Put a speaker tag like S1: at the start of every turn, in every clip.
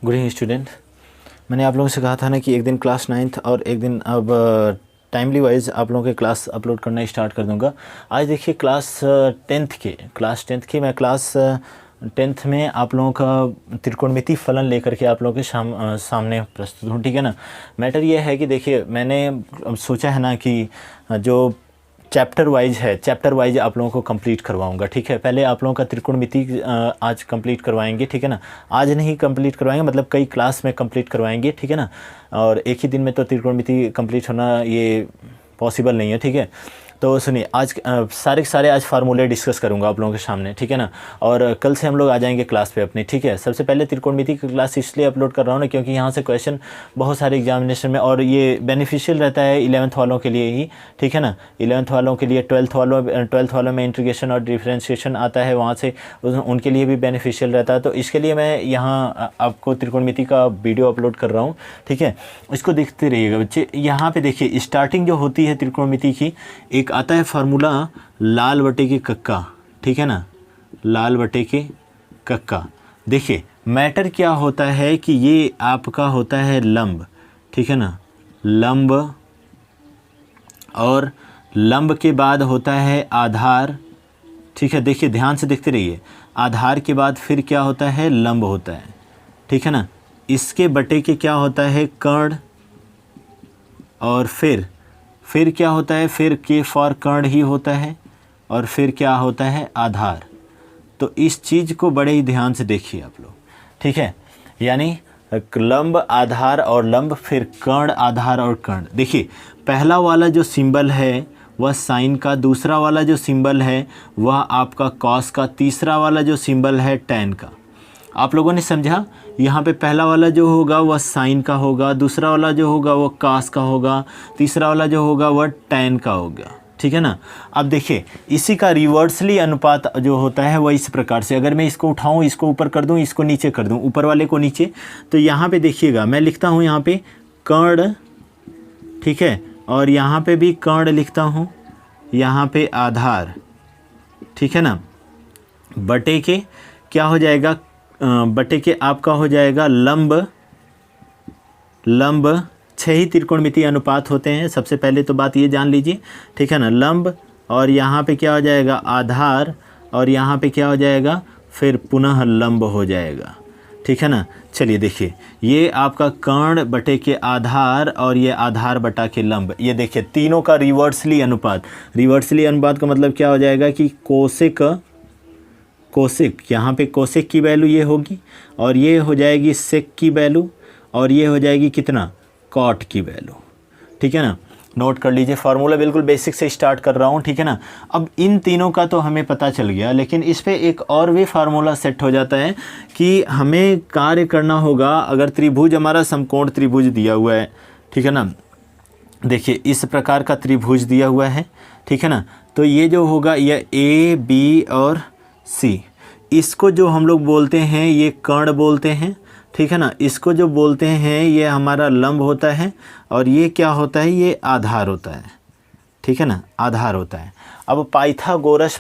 S1: Good evening student. मैंने आप लोगों से कहा था ना कि एक दिन क्लास 9th और एक दिन अब टाइमली वाइज आप लोगों के क्लास अपलोड करना स्टार्ट कर दूंगा। आज देखिए क्लास 10th के मैं क्लास 10th में आप लोगों का त्रिकोणमिति फलन लेकर के आप लोगों के सामने प्रस्तुत हूँ। ठीक है ना। मैटर ये है कि देखिए मैंने सोचा है ना कि जो चैप्टर वाइज आप लोगों को कंप्लीट करवाऊंगा। ठीक है। पहले आप लोगों का त्रिकोणमिति आज कंप्लीट करवाएंगे। ठीक है ना। आज नहीं कंप्लीट करवाएंगे, मतलब कई क्लास में कंप्लीट करवाएंगे। ठीक है ना। और एक ही दिन में तो त्रिकोणमिति कंप्लीट होना ये पॉसिबल नहीं है। ठीक है। तो सुनिए, आज सारे के सारे आज फार्मूले डिस्कस करूंगा आप लोगों के सामने। ठीक है ना। और कल से हम लोग आ जाएंगे क्लास पे अपनी। ठीक है। सबसे पहले त्रिकोणमिति की क्लास इसलिए अपलोड कर रहा हूँ ना क्योंकि यहाँ से क्वेश्चन बहुत सारे एग्जामिनेशन में, और ये बेनिफिशियल रहता है 11th वालों के लिए ही। ठीक है ना। 11th वालों के लिए 12th वालों में इंटीग्रेशन और डिफ्रेंशिएशन आता है, वहाँ से उनके लिए भी बेनिफिशियल रहता है। तो इसके लिए मैं यहाँ आपको त्रिकोणमिति का वीडियो अपलोड कर रहा हूँ। ठीक है। इसको देखते रहिएगा बच्चे। यहाँ पे देखिए स्टार्टिंग जो होती है त्रिकोणमिति की, एक आता है फार्मूला लाल बटे के कक्का। ठीक है ना। लाल बटे के कक्का। देखिए मैटर क्या होता है कि ये आपका होता है लंब। ठीक है ना। लंब, और लंब के बाद होता है आधार। ठीक है। देखिए ध्यान से देखते रहिए। आधार के बाद फिर क्या होता है, लंब होता है। ठीक है ना। इसके बटे के क्या होता है, कर्ण, और फिर क्या होता है, फिर के फॉर कर्ण ही होता है, और फिर क्या होता है, आधार। तो इस चीज़ को बड़े ही ध्यान से देखिए आप लोग। ठीक है। यानी लंब, आधार और लंब, फिर कर्ण, आधार और कर्ण। देखिए पहला वाला जो सिंबल है वह साइन का, दूसरा वाला जो सिंबल है वह आपका कॉस का, तीसरा वाला जो सिंबल है टैन का। आप लोगों ने समझा। यहाँ पे पहला वाला जो होगा वह साइन का होगा, दूसरा वाला जो होगा वह कास का होगा, तीसरा वाला जो होगा वह टैन का होगा। ठीक है ना। अब देखिए इसी का रिवर्सली अनुपात जो होता है वह इस प्रकार से, अगर मैं इसको उठाऊं, इसको ऊपर कर दूं, इसको नीचे कर दूं, ऊपर वाले को नीचे, तो यहाँ पे देखिएगा मैं लिखता हूँ यहाँ पे कर्ण। ठीक है। और यहाँ पे भी कर्ण लिखता हूँ, यहाँ पे आधार। ठीक है ना। बटे के क्या हो जाएगा, बटे के आपका हो जाएगा लंब। 6 ही त्रिकोणमितीय अनुपात होते हैं, सबसे पहले तो बात ये जान लीजिए। ठीक है ना। लंब, और यहाँ पे क्या हो जाएगा, आधार, और यहाँ पे क्या हो जाएगा, फिर पुनः लंब हो जाएगा। ठीक है ना। चलिए देखिए ये आपका कर्ण बटे के आधार, और ये आधार बटा के लंब। ये देखिए तीनों का रिवर्सली अनुपात का मतलब क्या हो जाएगा कि कोसेक, यहाँ पे कोसेक की वैल्यू ये होगी, और ये हो जाएगी सेक की वैल्यू, और ये हो जाएगी कितना, कॉट की वैल्यू। ठीक है ना। नोट कर लीजिए, फार्मूला बिल्कुल बेसिक से स्टार्ट कर रहा हूँ। ठीक है ना। अब इन तीनों का तो हमें पता चल गया, लेकिन इस पे एक और भी फार्मूला सेट हो जाता है कि हमें कार्य करना होगा। अगर त्रिभुज हमारा समकोण त्रिभुज दिया हुआ है, ठीक है ना, देखिए इस प्रकार का त्रिभुज दिया हुआ है। ठीक है ना। तो ये जो होगा यह ए, बी और सी, इसको जो हम लोग बोलते हैं ये कर्ण बोलते हैं। ठीक है ना। इसको जो बोलते हैं ये हमारा लंब होता है, और ये क्या होता है, ये आधार होता है। ठीक है ना। आधार होता है। अब पाइथागोरस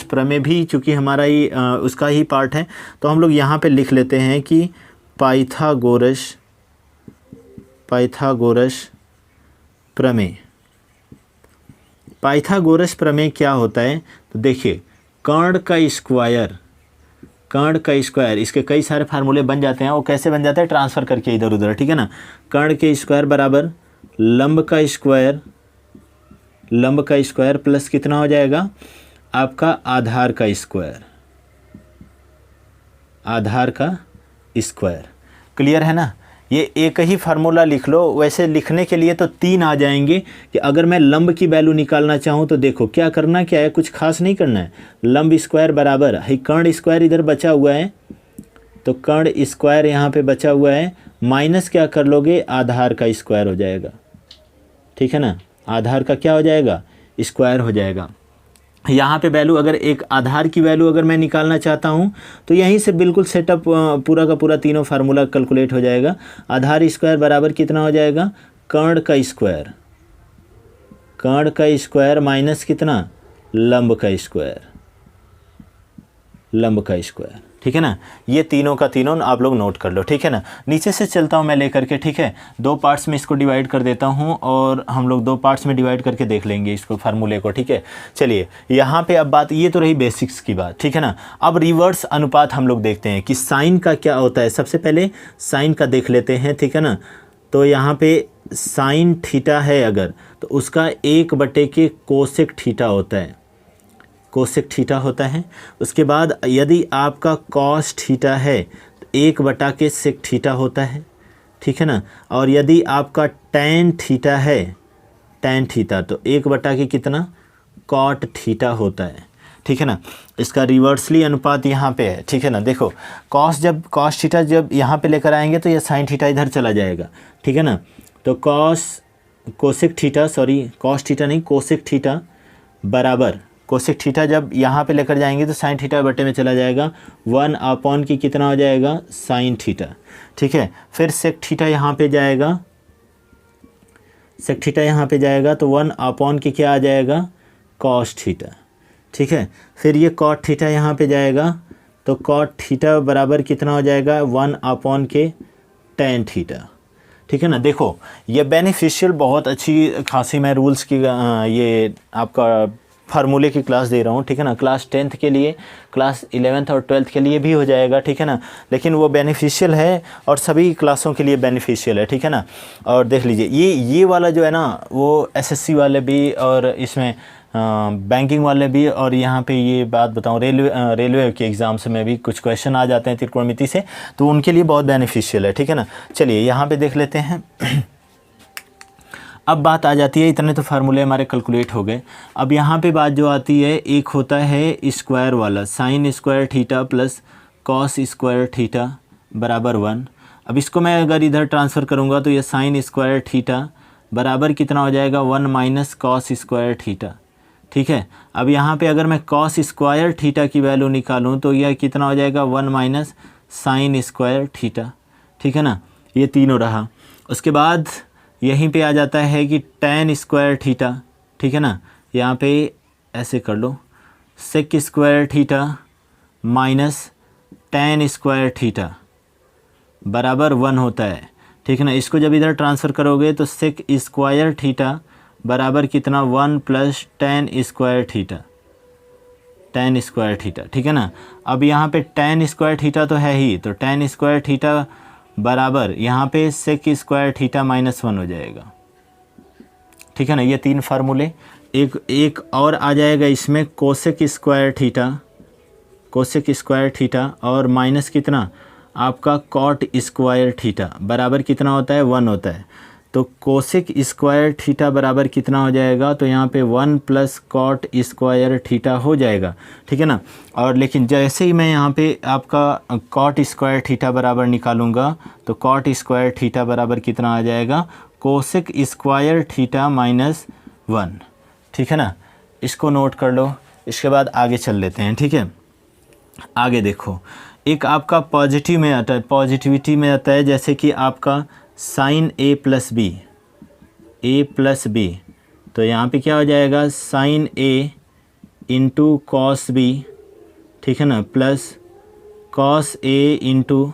S1: प्रमेय भी चूँकि हमारा ही उसका ही पार्ट है, तो हम लोग यहाँ पे लिख लेते हैं कि पाइथागोरस प्रमेय क्या होता है। तो देखिए कर्ण का स्क्वायर, इसके कई सारे फार्मूले बन जाते हैं। वो कैसे बन जाता है, ट्रांसफ़र करके इधर उधर। ठीक है ना। कर्ण के स्क्वायर बराबर लंब का स्क्वायर प्लस कितना हो जाएगा, आपका आधार का स्क्वायर। क्लियर है ना। ये एक ही फार्मूला लिख लो। वैसे लिखने के लिए तो 3 आ जाएंगे कि अगर मैं लंब की वैल्यू निकालना चाहूँ तो देखो क्या करना, क्या है, कुछ खास नहीं करना है। लंब स्क्वायर बराबर है, कर्ण स्क्वायर इधर बचा हुआ है, तो कर्ण स्क्वायर यहाँ पे बचा हुआ है, माइनस क्या कर लोगे, आधार का स्क्वायर हो जाएगा। ठीक है ना। आधार का क्या हो जाएगा, स्क्वायर हो जाएगा। यहाँ पे वैल्यू, अगर एक आधार की वैल्यू अगर मैं निकालना चाहता हूँ तो यहीं से बिल्कुल सेटअप पूरा का पूरा तीनों फार्मूला कैलकुलेट हो जाएगा। आधार स्क्वायर बराबर कितना हो जाएगा, कर्ण का स्क्वायर माइनस कितना, लंब का स्क्वायर। लंब का स्क्वायर, ठीक है ना। ये तीनों का तीनों आप लोग नोट कर लो, ठीक है ना। नीचे से चलता हूँ मैं लेकर के, ठीक है। दो पार्ट्स में इसको डिवाइड कर देता हूँ और हम लोग दो पार्ट्स में डिवाइड करके देख लेंगे इसको फार्मूले को, ठीक है। चलिए यहाँ पे अब बात, ये तो रही बेसिक्स की बात, ठीक है ना। अब रिवर्स अनुपात हम लोग देखते हैं कि साइन का क्या होता है। सबसे पहले साइन का देख लेते हैं, ठीक है ना। तो यहाँ पे साइन थीटा है अगर, तो उसका 1/के कोसेक थीटा होता है, कोसेक थीटा होता है। उसके बाद यदि आपका कॉस थीटा है तो 1/के सेक थीटा होता है, ठीक है ना। और यदि आपका टैन थीटा है, टैन थीटा, तो 1/के कितना कॉट थीटा होता है, ठीक है ना। इसका रिवर्सली अनुपात यहाँ पे है, ठीक है ना। देखो कॉस थीटा जब यहाँ पे लेकर आएंगे तो ये साइन थीटा इधर चला जाएगा, ठीक है ना। तो कोसेक थीटा बराबर, कोसेक थीटा जब यहाँ पे लेकर जाएंगे तो साइन थीटा बटे में चला जाएगा, 1 की कितना हो जाएगा साइन थीटा, ठीक है। फिर सेक थीटा यहाँ पे जाएगा, सेक थीटा यहाँ पे जाएगा तो 1 की क्या आ जाएगा कॉस थीटा, ठीक है। फिर ये कॉट थीटा यहाँ पे जाएगा तो कॉट थीटा बराबर कितना हो जाएगा 1 के टैन थीटा, ठीक है ना। देखो ये बेनिफिशियल बहुत अच्छी खासी, मैं रूल्स की ये आपका फार्मूले की क्लास दे रहा हूँ, ठीक है ना। क्लास 10th के लिए, क्लास 11th और 12th के लिए भी हो जाएगा, ठीक है ना। लेकिन वो बेनिफिशियल है और सभी क्लासों के लिए बेनिफिशियल है, ठीक है ना। और देख लीजिए ये वाला जो है ना वो एसएससी वाले भी और इसमें बैंकिंग वाले भी, और यहाँ पे ये बात बताऊँ रेलवे के एग्ज़ाम्स में भी कुछ क्वेश्चन आ जाते हैं त्रिकोणमिति से, तो उनके लिए बहुत बेनिफिशियल है, ठीक है ना। चलिए यहाँ पे देख लेते हैं। अब बात आ जाती है, इतने तो फार्मूले हमारे कैलकुलेट हो गए। अब यहाँ पे बात जो आती है, एक होता है स्क्वायर वाला, sine square theta plus cos square theta बराबर 1। अब इसको मैं अगर इधर ट्रांसफ़र करूँगा तो ये साइन स्क्वायर थीटा बराबर कितना हो जाएगा 1 माइनस कॉस स्क्वायर थीटा, ठीक है। अब यहाँ पे अगर मैं कॉस स्क्वायर थीटा की वैल्यू निकालूँ तो यह कितना हो जाएगा 1 माइनस साइन स्क्वायर थीटा, ठीक है ना। ये तीनों रहा। उसके बाद यहीं पे आ जाता है कि टैन स्क्वायर थीटा, ठीक है ना। यहाँ पे ऐसे कर लो, sec square theta minus tan square theta बराबर 1 होता है, ठीक है ना। इसको जब इधर ट्रांसफ़र करोगे तो सेक स्क्वायर थीटा बराबर कितना 1 plus tan square theta, tan square theta, ठीक है ना। अब यहाँ पे टैन स्क्वायर थीटा तो है ही, तो टैन स्क्वायर थीटा बराबर यहाँ पे सेक स्क्वायर थीटा माइनस 1 हो जाएगा, ठीक है ना। ये तीन फार्मूले। एक और आ जाएगा इसमें कोसेक स्क्वायर थीटा और माइनस कितना आपका कॉट स्क्वायर थीटा बराबर कितना होता है 1 होता है। तो कोसेक स्क्वायर थीटा बराबर कितना हो जाएगा, तो यहाँ पे 1 प्लस कॉट स्क्वायर थीटा हो जाएगा, ठीक है ना। और लेकिन जैसे ही मैं यहाँ पे आपका कॉट स्क्वायर थीटा बराबर निकालूंगा तो कॉट स्क्वायर थीटा बराबर कितना आ जाएगा कोसेक स्क्वायर थीटा माइनस 1, ठीक है ना। इसको नोट कर लो। इसके बाद आगे चल लेते हैं, ठीक है। आगे देखो, एक आपका पॉजिटिव में आता है, पॉजिटिविटी में आता है, जैसे कि आपका साइन ए प्लस बी, तो यहाँ पे क्या हो जाएगा sign a into cos B, ठीक है ना, plus cos a into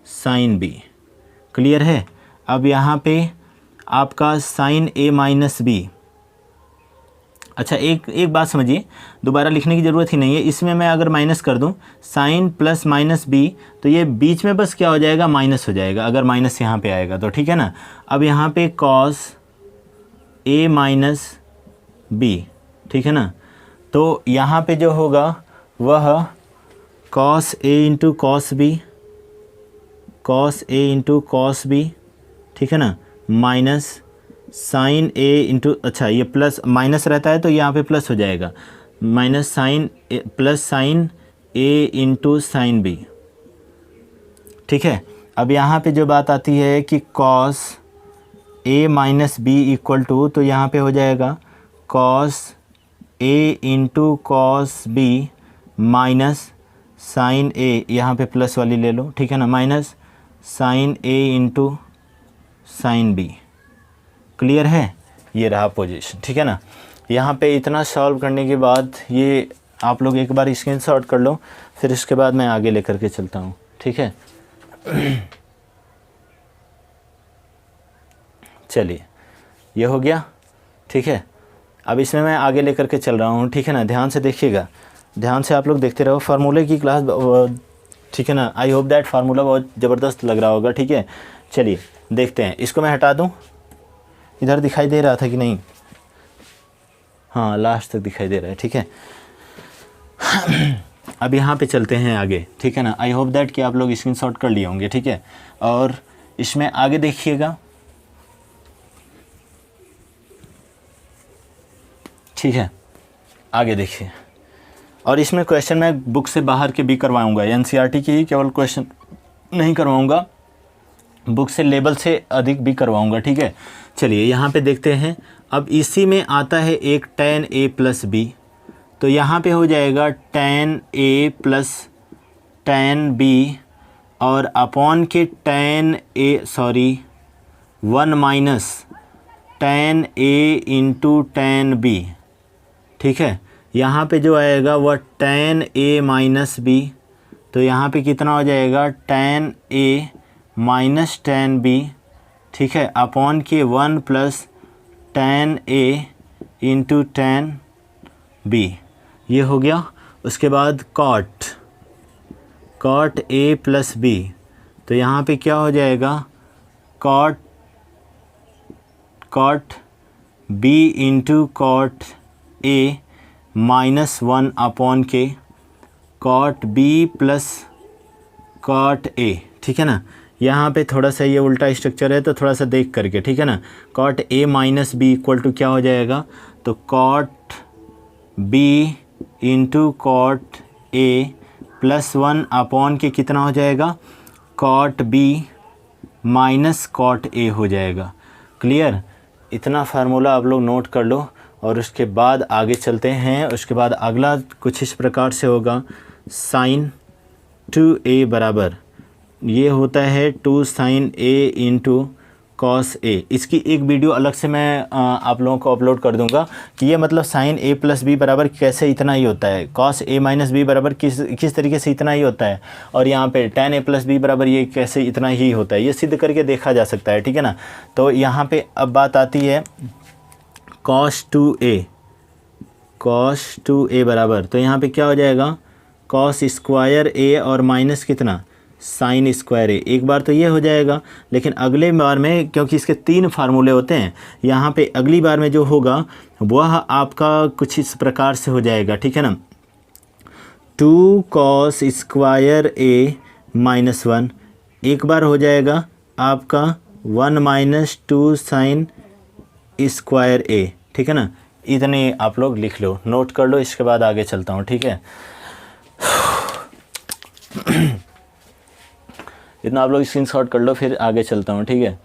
S1: sine b. Clear है। अब यहाँ पे आपका साइन ए माइनस बी, अच्छा एक बात समझिए, दोबारा लिखने की ज़रूरत ही नहीं है। इसमें मैं अगर माइनस कर दूं साइन प्लस माइनस बी, तो ये बीच में बस क्या हो जाएगा माइनस हो जाएगा, अगर माइनस यहाँ पे आएगा तो, ठीक है ना। अब यहाँ पे कॉस ए माइनस बी, ठीक है ना। तो यहाँ पे जो होगा वह cos a into cos B, ठीक है ना, माइनस साइन ए इंटू, अच्छा ये प्लस माइनस रहता है तो यहाँ पे प्लस हो जाएगा, minus sine a into sine B, ठीक है। अब यहाँ पे जो बात आती है कि cos a minus b equal to, तो यहाँ पे हो जाएगा cos a into cos b minus sine a, यहाँ पे प्लस वाली ले लो, ठीक है ना, minus sine a into sine b. Clear है। ये रहा पोजीशन, ठीक है ना। यहाँ पे इतना सॉल्व करने के बाद ये आप लोग एक बार स्क्रीनशॉट कर लो, फिर इसके बाद मैं आगे लेकर के चलता हूँ, ठीक है। चलिए ये हो गया, ठीक है। अब इसमें मैं आगे लेकर के चल रहा हूँ, ठीक है ना। ध्यान से देखिएगा, ध्यान से आप लोग देखते रहो। फार्मूले की क्लास, ठीक है ना। आई होप दैट फार्मूला बहुत ज़बरदस्त लग रहा होगा, ठीक है। चलिए देखते हैं, इसको मैं हटा दूँ। इधर दिखाई दे रहा था कि नहीं? हाँ, लास्ट तक दिखाई दे रहा है, ठीक है। अब यहाँ पे चलते हैं आगे, ठीक है ना। आई होप दैट कि आप लोग स्क्रीनशॉट कर लिए होंगे, ठीक है। और इसमें आगे देखिएगा, ठीक है। आगे देखिए, और इसमें क्वेश्चन मैं बुक से बाहर के भी करवाऊंगा, एनसीईआरटी की ही केवल क्वेश्चन नहीं करवाऊंगा, बुक से लेवल से अधिक भी करवाऊंगा, ठीक है। चलिए यहाँ पे देखते हैं। अब इसी में आता है एक tan a प्लस बी, तो यहाँ पे हो जाएगा tan a plus tan b और अपॉन के tan a 1 minus tan a into tan b, ठीक है। यहाँ पे जो आएगा वह tan a माइनस बी, तो यहाँ पे कितना हो जाएगा tan a minus tan b, ठीक है, अपॉन के 1 plus tan a into tan b, ये हो गया। उसके बाद cot a प्लस b, तो यहाँ पे क्या हो जाएगा cot b into cot a minus 1 upon के cot b plus cot a, ठीक है ना। यहाँ पे थोड़ा सा ये उल्टा स्ट्रक्चर है, तो थोड़ा सा देख करके, ठीक है ना। cot a minus b equal to क्या हो जाएगा, तो cot b into cot a plus 1 upon के कितना हो जाएगा cot b minus cot a हो जाएगा। क्लियर? इतना फार्मूला आप लोग नोट कर लो और उसके बाद आगे चलते हैं। उसके बाद अगला कुछ इस प्रकार से होगा, sin 2a बराबर, ये होता है 2 sin a into cos a। इसकी एक वीडियो अलग से मैं आप लोगों को अपलोड कर दूंगा कि ये मतलब sin a प्लस बी बराबर कैसे इतना ही होता है, cos a माइनस बी बराबर किस तरीके से इतना ही होता है, और यहाँ पे tan a प्लस बी बराबर ये कैसे इतना ही होता है, ये सिद्ध करके देखा जा सकता है, ठीक है ना। तो यहाँ पे अब बात आती है cos 2a बराबर, तो यहाँ पे क्या हो जाएगा cos स्क्वायर a और माइनस कितना sin स्क्वायर a। एक बार तो ये हो जाएगा, लेकिन अगले बार में, क्योंकि इसके 3 फार्मूले होते हैं, यहाँ पे अगली बार में जो होगा वह आपका कुछ इस प्रकार से हो जाएगा, ठीक है ना। 2 cos स्क्वायर a माइनस 1, एक बार हो जाएगा आपका 1 माइनस 2 sin स्क्वायर a, ठीक है ना। इतने आप लोग लिख लो, नोट कर लो, इसके बाद आगे चलता हूँ, ठीक है। इतना आप लोग स्क्रीनशॉट कर लो, फिर आगे चलता हूँ, ठीक है।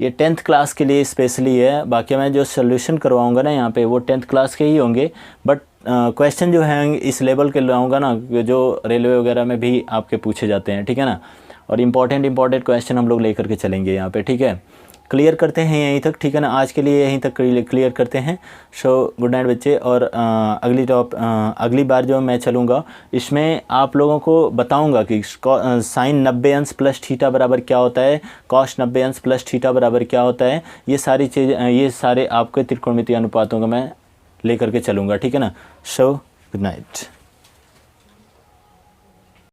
S1: ये 10th क्लास के लिए स्पेशली है, बाकी मैं जो सोल्यूशन करवाऊँगा ना यहाँ पे वो 10th क्लास के ही होंगे, बट क्वेश्चन जो हैं इस लेवल के लाऊंगा ना, जो रेलवे वगैरह में भी आपके पूछे जाते हैं, ठीक है ना। और इम्पॉर्टेंट क्वेश्चन हम लोग लेकर के चलेंगे यहाँ पे, ठीक है। क्लियर करते हैं यहीं तक, ठीक है ना। आज के लिए यहीं तक क्लियर करते हैं। सो गुड नाइट बच्चे। और अगली बार जो मैं चलूँगा इसमें आप लोगों को बताऊँगा कि साइन 90 अंश प्लस थीटा बराबर क्या होता है, कॉस 90 अंश प्लस थीटा बराबर क्या होता है, ये सारी चीज़, ये सारे आपके त्रिकोणमितीय अनुपातों का मैं लेकर के चलूँगा, ठीक है ना। So good night.